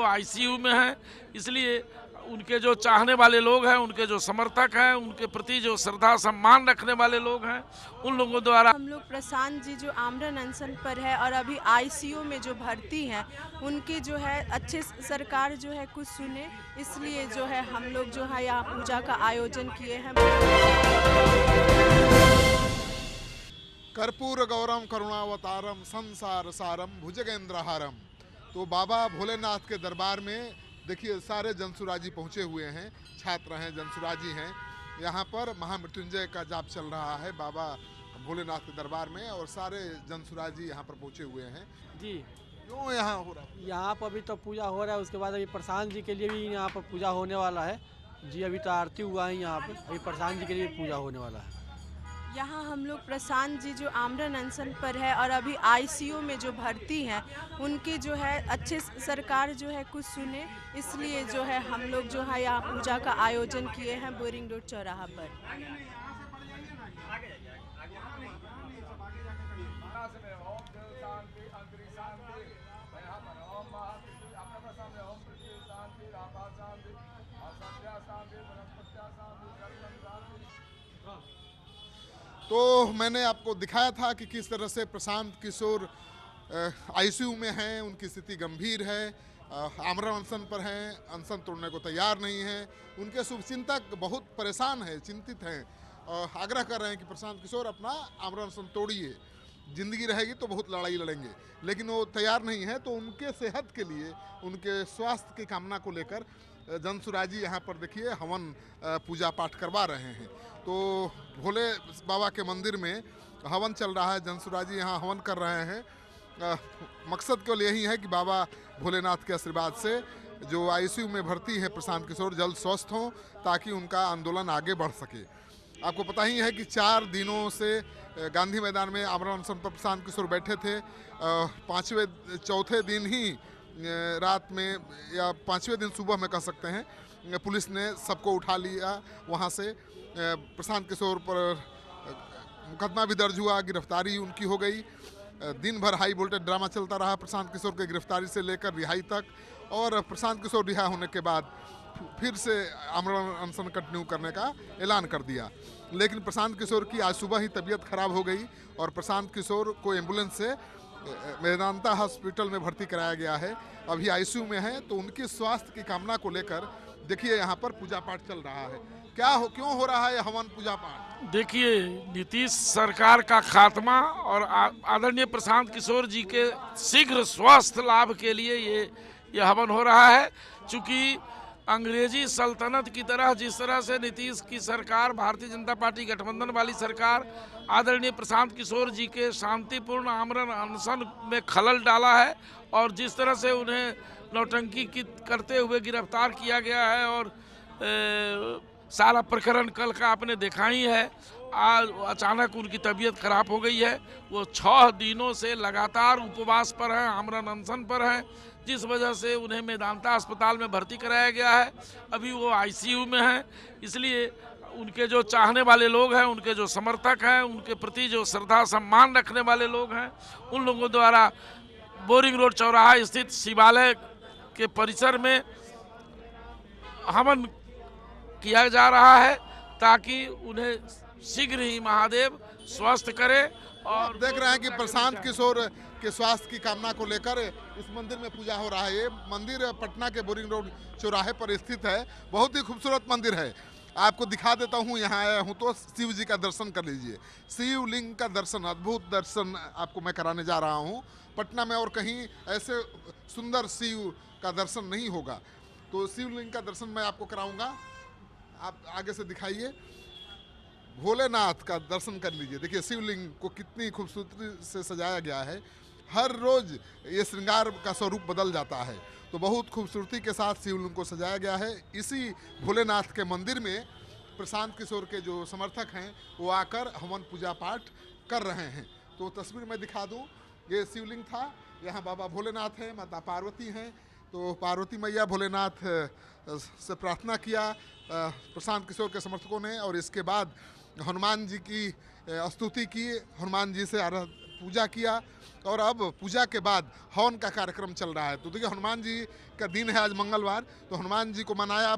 वो आईसीयू में हैं। इसलिए उनके जो चाहने वाले लोग हैं, उनके जो समर्थक हैं, उनके प्रति जो श्रद्धा सम्मान रखने वाले लोग हैं, उन लोगों द्वारा हम लोग प्रशांत जी जो आमरण अनशन पर है और अभी आईसीयू में जो भर्ती हैं, उनकी जो है अच्छे सरकार जो है कुछ सुने, इसलिए जो है हम लोग जो है यहाँ पूजा का आयोजन किए हैं। कर्पूर गौरम करुणावतारम संसार सारम भुजगेंद्रहारम। तो बाबा भोलेनाथ के दरबार में देखिए सारे जनसुराजी पहुँचे हुए हैं, छात्र हैं, जनसुराजी हैं। यहाँ पर महामृत्युंजय का जाप चल रहा है बाबा भोलेनाथ के दरबार में और सारे जनसुराजी यहाँ पर पहुँचे हुए हैं। जी, क्यों यहाँ हो रहा है? यहाँ पर अभी तो पूजा हो रहा है, उसके बाद अभी प्रशांत जी के लिए भी यहाँ पर पूजा होने वाला है। जी, अभी तो आरती हुआ है यहाँ पे, अभी प्रशांत जी के लिए भी पूजा होने वाला है। यहाँ हम लोग प्रशांत जी जो आमरण अनशन पर है और अभी आईसीयू में जो भर्ती हैं, उनकी जो है अच्छे सरकार जो है कुछ सुने, इसलिए जो है हम लोग जो है यहाँ पूजा का आयोजन किए हैं बोरिंग रोड चौराहा पर। तो मैंने आपको दिखाया था कि किस तरह से प्रशांत किशोर आईसीयू में हैं, उनकी स्थिति गंभीर है, आमरण अनशन पर हैं, अनशन तोड़ने को तैयार नहीं हैं। उनके शुभचिंतक बहुत परेशान हैं, चिंतित हैं और आग्रह कर रहे हैं कि प्रशांत किशोर अपना आमरण अनशन तोड़िए, ज़िंदगी रहेगी तो बहुत लड़ाई लड़ेंगे, लेकिन वो तैयार नहीं है। तो उनके सेहत के लिए, उनके स्वास्थ्य की कामना को लेकर जनसुराजी यहाँ पर देखिए हवन पूजा पाठ करवा रहे हैं। तो भोले बाबा के मंदिर में हवन चल रहा है, जनसुराजी यहाँ हवन कर रहे हैं। मकसद केवल यही है कि बाबा भोलेनाथ के आशीर्वाद से जो आईसीयू में भर्ती है प्रशांत किशोर जल्द स्वस्थ हों, ताकि उनका आंदोलन आगे बढ़ सके। आपको पता ही है कि 4 दिनों से गांधी मैदान में आमरण अनशन पर प्रशांत किशोर बैठे थे। चौथे दिन ही रात में या 5वें दिन सुबह में कह सकते हैं, पुलिस ने सबको उठा लिया वहाँ से। प्रशांत किशोर पर मुकदमा भी दर्ज हुआ, गिरफ्तारी उनकी हो गई। दिन भर हाई वोल्टेज ड्रामा चलता रहा प्रशांत किशोर के गिरफ्तारी से लेकर रिहाई तक। और प्रशांत किशोर रिहा होने के बाद फिर से आमरण अनशन कंटिन्यू करने का ऐलान कर दिया। लेकिन प्रशांत किशोर की आज सुबह ही तबीयत खराब हो गई और प्रशांत किशोर को एम्बुलेंस से मेदांता हॉस्पिटल में भर्ती कराया गया है, अभी आईसीयू में है। तो उनके स्वास्थ्य की कामना को लेकर देखिए यहाँ पर पूजा पाठ चल रहा है। क्यों हो रहा है हवन पूजा पाठ? देखिए, नीतीश सरकार का खात्मा और आदरणीय प्रशांत किशोर जी के शीघ्र स्वास्थ्य लाभ के लिए ये हवन हो रहा है। चूँकि अंग्रेजी सल्तनत की तरह जिस तरह से नीतीश की सरकार, भारतीय जनता पार्टी गठबंधन वाली सरकार आदरणीय प्रशांत किशोर जी के शांतिपूर्ण आमरण अनशन में खलल डाला है और जिस तरह से उन्हें नौटंकी की करते हुए गिरफ्तार किया गया है और सारा प्रकरण कल का आपने देखा ही है। आज अचानक उनकी तबीयत खराब हो गई है, वो 6 दिनों से लगातार उपवास पर हैं, आमरण अनशन पर हैं, जिस वजह से उन्हें मेदांता अस्पताल में भर्ती कराया गया है। अभी वो आईसीयू में हैं। इसलिए उनके जो चाहने वाले लोग हैं, उनके जो समर्थक हैं, उनके प्रति जो श्रद्धा सम्मान रखने वाले लोग हैं, उन लोगों द्वारा बोरिंग रोड चौराहा स्थित शिवालय के परिसर में हवन किया जा रहा है ताकि उन्हें शीघ्र ही महादेव स्वस्थ करे। और देख रहे हैं कि प्रशांत किशोर के स्वास्थ्य की कामना को लेकर इस मंदिर में पूजा हो रहा है। ये मंदिर पटना के बोरिंग रोड चौराहे पर स्थित है, बहुत ही खूबसूरत मंदिर है। आपको दिखा देता हूँ, यहाँ आया हूँ तो शिव जी का दर्शन कर लीजिए। शिवलिंग का दर्शन, अद्भुत दर्शन आपको मैं कराने जा रहा हूँ। पटना में और कहीं ऐसे सुंदर शिव का दर्शन नहीं होगा। तो शिवलिंग का दर्शन मैं आपको कराऊंगा, आप आगे से दिखाइए। भोलेनाथ का दर्शन कर लीजिए। देखिए शिवलिंग को कितनी खूबसूरती से सजाया गया है। हर रोज ये श्रृंगार का स्वरूप बदल जाता है, तो बहुत खूबसूरती के साथ शिवलिंग को सजाया गया है। इसी भोलेनाथ के मंदिर में प्रशांत किशोर के जो समर्थक हैं वो आकर हवन पूजा पाठ कर रहे हैं। तो तस्वीर में दिखा दूं, ये शिवलिंग था, यहाँ बाबा भोलेनाथ हैं, माता पार्वती हैं। तो पार्वती मैया भोलेनाथ से प्रार्थना किया प्रशांत किशोर के समर्थकों ने, और इसके बाद हनुमान जी की स्तुति की, हनुमान जी से पूजा किया और अब पूजा के बाद हवन का कार्यक्रम चल रहा है। तो देखिए हनुमान जी का दिन है आज मंगलवार, तो हनुमान जी को मनाया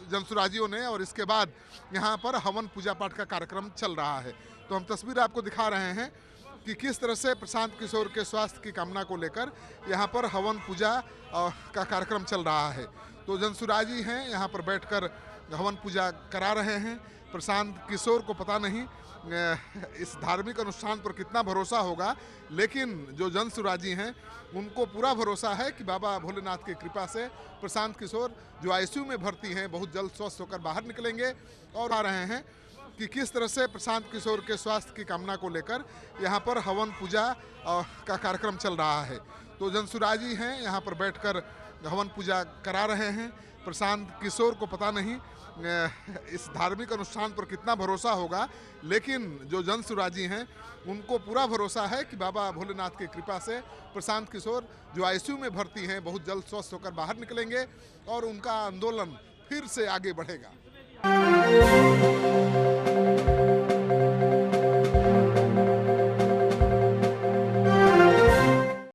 जनसुराजियों ने और इसके बाद यहाँ पर हवन पूजा पाठ का कार्यक्रम चल रहा है। तो हम तस्वीर आपको दिखा रहे हैं कि किस तरह से प्रशांत किशोर के स्वास्थ्य की कामना को लेकर यहाँ पर हवन पूजा का कार्यक्रम चल रहा है। तो जनसुराजी हैं यहाँ पर बैठकर हवन पूजा करा रहे हैं। प्रशांत किशोर को पता नहीं इस धार्मिक अनुष्ठान पर कितना भरोसा होगा, लेकिन जो जनसुराजी हैं उनको पूरा भरोसा है कि बाबा भोलेनाथ की कृपा से प्रशांत किशोर जो आईसीयू में भर्ती हैं बहुत जल्द स्वस्थ होकर बाहर निकलेंगे। और आ रहे हैं कि किस तरह से प्रशांत किशोर के स्वास्थ्य की कामना को लेकर यहाँ पर हवन पूजा का कार्यक्रम चल रहा है। तो जनसुराजी हैं यहाँ पर बैठकर हवन पूजा करा रहे हैं। प्रशांत किशोर को पता नहीं इस धार्मिक अनुष्ठान पर कितना भरोसा होगा, लेकिन जो जनसुराजी हैं उनको पूरा भरोसा है कि बाबा भोलेनाथ की कृपा से प्रशांत किशोर जो आईसीयू में भर्ती हैं बहुत जल्द स्वस्थ होकर बाहर निकलेंगे और उनका आंदोलन फिर से आगे बढ़ेगा।